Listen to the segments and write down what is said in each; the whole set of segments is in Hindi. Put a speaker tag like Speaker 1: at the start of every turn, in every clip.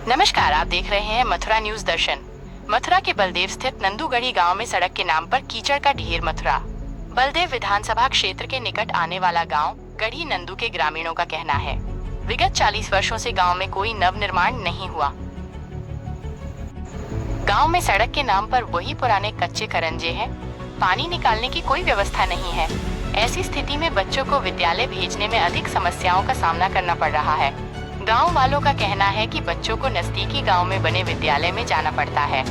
Speaker 1: नमस्कार, आप देख रहे हैं मथुरा न्यूज दर्शन। मथुरा के बलदेव स्थित नंदूगढ़ी गांव में सड़क के नाम पर कीचड़ का ढेर। मथुरा बलदेव विधानसभा क्षेत्र के निकट आने वाला गांव गढ़ी नंदू के ग्रामीणों का कहना है, विगत 40 वर्षों से गांव में कोई नव निर्माण नहीं हुआ। गांव में सड़क के नाम पर वही पुराने कच्चे करंजे हैं। पानी निकालने की कोई व्यवस्था नहीं है। ऐसी स्थिति में बच्चों को विद्यालय भेजने में अधिक समस्याओं का सामना करना पड़ रहा है। गांव वालों का कहना है कि बच्चों को नजदीकी गांव में बने विद्यालय में जाना पड़ता है।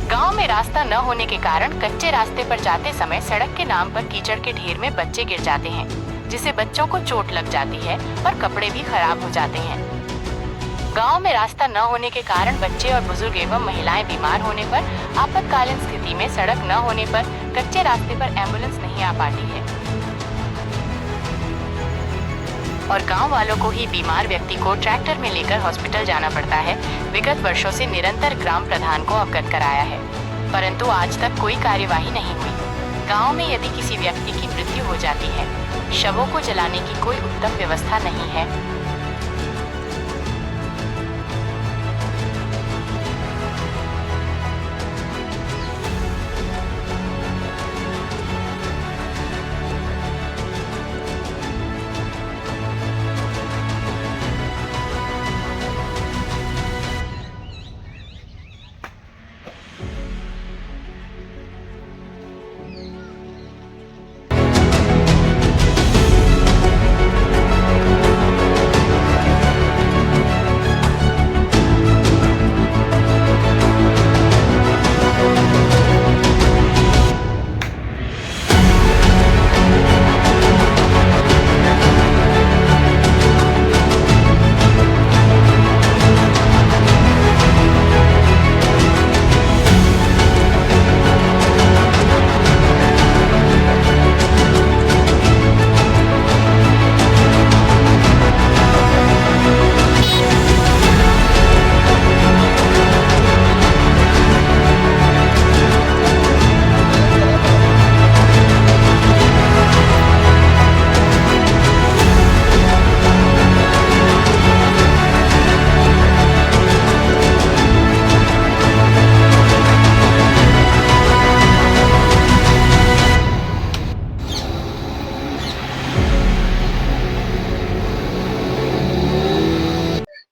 Speaker 1: गांव में रास्ता न होने के कारण कच्चे रास्ते पर जाते समय सड़क के नाम पर कीचड़ के ढेर में बच्चे गिर जाते हैं, जिससे बच्चों को चोट लग जाती है और कपड़े भी खराब हो जाते हैं। गांव में रास्ता न होने के कारण बच्चे और बुजुर्ग एवं महिलाएं बीमार होने पर, आपातकालीन स्थिति में सड़क न होने पर कच्चे रास्ते पर एम्बुलेंस नहीं आ पाती है और गांव वालों को ही बीमार व्यक्ति को ट्रैक्टर में लेकर हॉस्पिटल जाना पड़ता है। विगत वर्षों से निरंतर ग्राम प्रधान को अवगत कराया है, परंतु आज तक कोई कार्यवाही नहीं हुई। गांव में यदि किसी व्यक्ति की मृत्यु हो जाती है, शवों को जलाने की कोई उत्तम व्यवस्था नहीं है।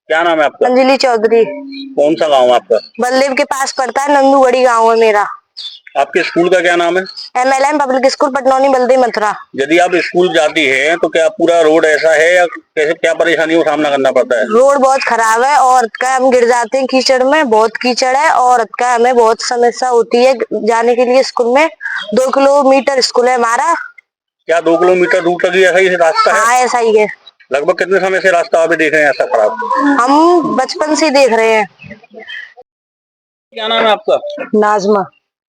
Speaker 2: क्या नाम है आपका?
Speaker 3: अंजलि चौधरी।
Speaker 2: कौन सा गांव है आपका?
Speaker 3: बलदेव के पास पड़ता है, नंदूगढ़ी गांव है मेरा।
Speaker 2: आपके स्कूल का क्या नाम है?
Speaker 3: MLM public school Patnauni Baldev Mathura.
Speaker 2: यदि आप स्कूल जाती है तो क्या पूरा रोड ऐसा है या कैसे, क्या परेशानियों का सामना करना पड़ता है?
Speaker 3: रोड बहुत खराब है और का हम गिर जाते हैं कीचड़ में, बहुत कीचड़ है और का हमें बहुत समस्या होती है जाने के लिए स्कूल में। 2 किलोमीटर स्कूल है हमारा।
Speaker 2: क्या 2 किलोमीटर दूर तक ही ऐसा ही रास्ता है?
Speaker 3: हाँ, ऐसा ही है।
Speaker 2: लगभग कितने समय से रास्ता आप देख रहे हैं ऐसा खराब?
Speaker 3: हम बचपन से देख रहे हैं।
Speaker 2: क्या नाम है आपका?
Speaker 3: नाजमा।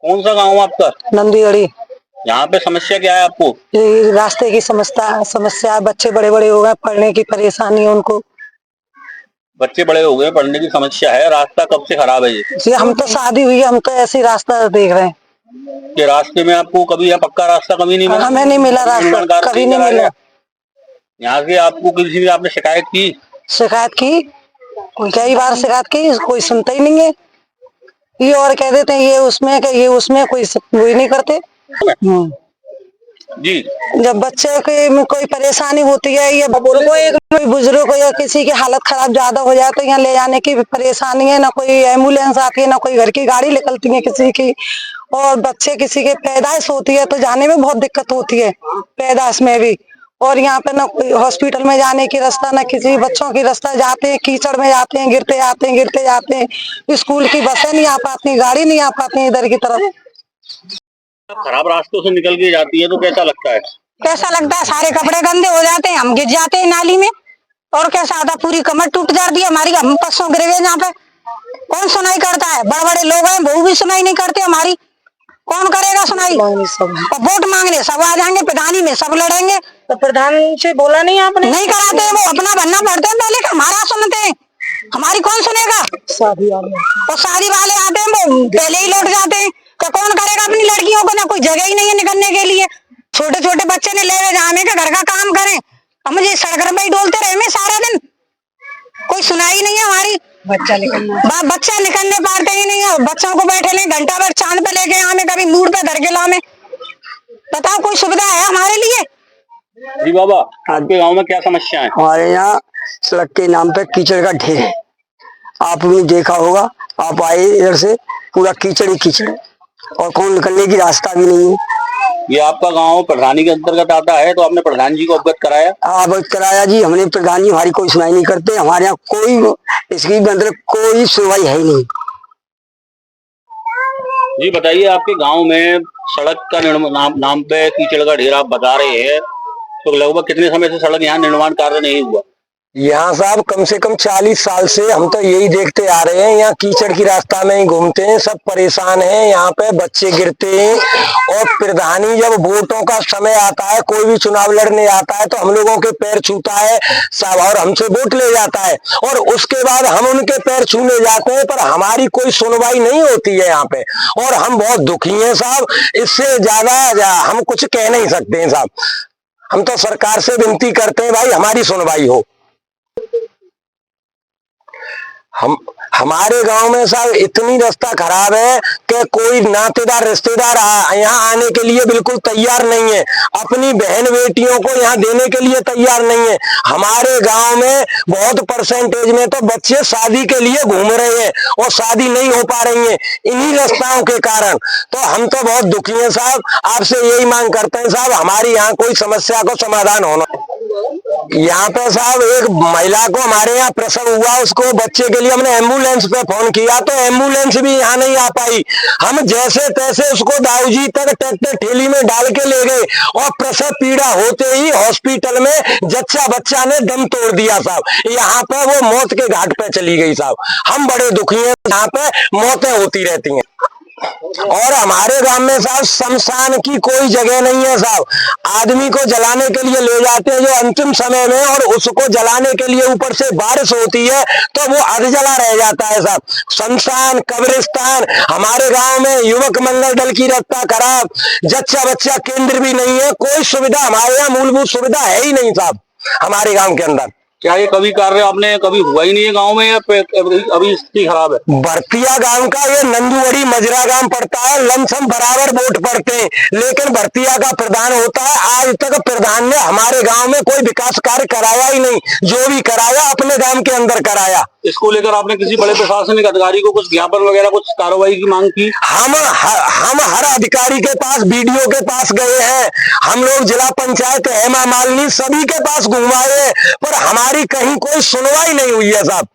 Speaker 2: कौन सा गाँव आपका?
Speaker 3: नंदूगढ़ी।
Speaker 2: यहाँ पे समस्या क्या है आपको?
Speaker 3: ये रास्ते की समस्या, बच्चे बड़े बड़े हो गए, पढ़ने की परेशानी है उनको।
Speaker 2: बच्चे बड़े हो गए, पढ़ने की समस्या है, रास्ता कब से खराब है ये?
Speaker 3: हम तो शादी हुई है, हम तो ऐसे रास्ता देख रहे हैं
Speaker 2: कि रास्ते में आपको कभी या पक्का रास्ता कभी नहीं मिला?
Speaker 3: हमें नहीं मिला रास्ता, कभी नहीं मिला।
Speaker 2: यहाँ से आपको किसी भी आपने शिकायत की?
Speaker 3: शिकायत की, कई बार शिकायत की, कोई सुनता ही नहीं है। ये और कह देते हैं ये उसमें कोई वही नहीं करते।
Speaker 2: जी,
Speaker 3: जब बच्चे के कोई परेशानी होती है या कोई बुजुर्ग को या किसी की हालत खराब ज्यादा हो जाए तो यहाँ ले जाने की परेशानी है, ना कोई एम्बुलेंस आती है, ना कोई घर की गाड़ी निकलती है किसी की। और बच्चे किसी के पैदाइश होती है तो जाने में बहुत दिक्कत होती है, पैदाइश में भी। और यहाँ पे ना कोई हॉस्पिटल में जाने की रास्ता, ना किसी बच्चों की रास्ता, जाते हैं कीचड़ में जाते हैं, गिरते जाते हैं। स्कूल की बसें नहीं आ पाती, गाड़ी नहीं आ पाती इधर की तरफ।
Speaker 2: खराब रास्तों से निकल के जाती है तो कैसा लगता है?
Speaker 3: कैसा लगता है, सारे कपड़े गंदे हो जाते हैं, हम गिर जाते हैं नाली में। और कैसा आता, पूरी कमर टूट जाती है हमारी, हम परसों गिर गए यहाँ पे। कौन सुनाई करता है? बड़े बड़े लोग हैं, वो भी सुनाई नहीं करते हमारी। कौन करेगा सुनाई? और वोट मांगने सब आ जाएंगे, प्रधानी में सब लड़ेंगे। तो प्रधान से बोला नहीं आपने? नहीं कराते, वो अपना बनना पड़ता है पहले, हमारा सुनते हैं। हमारी कौन सुनेगा? शादी वाले, और शादी वाले आते हैं वो पहले ही लौट जाते हैं। तो कौन करेगा अपनी लड़कियों को? ना कोई जगह ही नहीं है निकलने के लिए। छोटे छोटे बच्चे ने ले जाने का, घर का काम करें, हम मुझे सड़क पर ही डोलते रहे में सारा दिन। कोई सुनाई नहीं है हमारी। बच्चा निकलने पाते ही नहीं है। बच्चों को बैठे ले घंटा भर चांद पे लेके आमे, कभी मूड पे धर के लामे। बताओ कोई सुविधा है हमारे लिए?
Speaker 2: जी बाबा, आपके गांव में क्या समस्या है?
Speaker 4: हमारे यहाँ सड़क के नाम पे कीचड़ का ढेर है। आपने देखा होगा, आप आए इधर से, पूरा कीचड़ ही कीचड़ है और कौन निकलने की रास्ता भी नहीं है।
Speaker 2: ये आपका गांव प्रधानी के अंतर्गत आता है, तो आपने प्रधान जी को अवगत कराया?
Speaker 4: अवगत कराया जी हमने। प्रधान जी हमारी कोई सुनाई नहीं करते। हमारे यहाँ कोई इसकी मतलब कोई सुनवाई है ही नहीं।
Speaker 2: जी बताइए, आपके गांव में सड़क का नाम पे कीचड़ का ढेर आप बता रहे हैं, तो लगभग कितने समय से सड़क यहाँ निर्माण कार्य नहीं हुआ?
Speaker 4: यहाँ साहब कम से कम 40 साल से हम तो यही देखते आ रहे हैं। यहाँ कीचड़ की रास्ता में ही घूमते हैं, सब परेशान हैं। यहाँ पे बच्चे गिरते हैं और प्रधानी जब वोटों का समय आता है, कोई भी चुनाव लड़ने आता है, तो हम लोगों के पैर छूता है साहब और हमसे वोट ले जाता है, और उसके बाद हम उनके पैर छूने जाते हैं, पर हमारी कोई सुनवाई नहीं होती है यहाँ पे। और हम बहुत दुखी हैं साहब, इससे ज्यादा हम कुछ कह नहीं सकते हैं साहब। हम तो सरकार से विनती करते हैं भाई हमारी सुनवाई हो। हमारे गांव में साहब इतनी रास्ता खराब है कि कोई नातेदार रिश्तेदार यहाँ आने के लिए बिल्कुल तैयार नहीं है। अपनी बहन बेटियों को यहाँ देने के लिए तैयार नहीं है। हमारे गांव में बहुत परसेंटेज में तो बच्चे शादी के लिए घूम रहे हैं और शादी नहीं हो पा रही है इन्हीं रास्ताओं के कारण। तो हम तो बहुत दुखी हैं साहब, आपसे यही मांग करते हैं साहब हमारी यहाँ कोई समस्या को समाधान होना। यहाँ पे साहब एक महिला को हमारे यहाँ प्रसव हुआ, उसको बच्चे के लिए हमने एम्बुलेंस पे फोन किया तो एम्बुलेंस भी यहाँ नहीं आ पाई। हम जैसे तैसे उसको दाऊजी तक ट्रैक्टर ठेली में डाल के ले गए और प्रसव पीड़ा होते ही हॉस्पिटल में जच्चा बच्चा ने दम तोड़ दिया साहब। यहाँ पे वो मौत के घाट पे चली गई साहब। हम बड़े दुखी हैं, यहाँ पे मौतें होती रहती हैं। और हमारे गांव में साहब शमशान की कोई जगह नहीं है साहब। आदमी को जलाने के लिए ले जाते हैं जो अंतिम समय में, और उसको जलाने के लिए ऊपर से बारिश होती है तो वो अधजला रह जाता है साहब। शमशान, कब्रिस्तान, हमारे गांव में युवक मंगल दल की रास्ता खराब, जच्चा बच्चा केंद्र भी नहीं है, कोई सुविधा हमारे यहाँ मूलभूत सुविधा है ही नहीं साहब हमारे गांव के अंदर।
Speaker 2: क्या ये कभी कार्य आपने कभी हुआ ही नहीं है गांव में, या अभी स्थिति खराब है?
Speaker 4: भरतिया गांव का ये नंदुवड़ी मजरा गांव पड़ता है, लमसम बराबर वोट पड़ते हैं, लेकिन भरतिया का प्रधान होता है। आज तक प्रधान ने हमारे गांव में कोई विकास कार्य कराया ही नहीं। जो भी कराया अपने गांव के अंदर कराया।
Speaker 2: इसको लेकर आपने किसी बड़े प्रशासनिक अधिकारी को कुछ ज्ञापन वगैरह कुछ कार्रवाई की मांग की?
Speaker 4: हम हर अधिकारी के पास, बीडीओ के पास गए हैं, हम लोग जिला पंचायत हेमा मालिनी सभी के पास घुमाए, पर हमारी कहीं कोई सुनवाई नहीं हुई है साहब।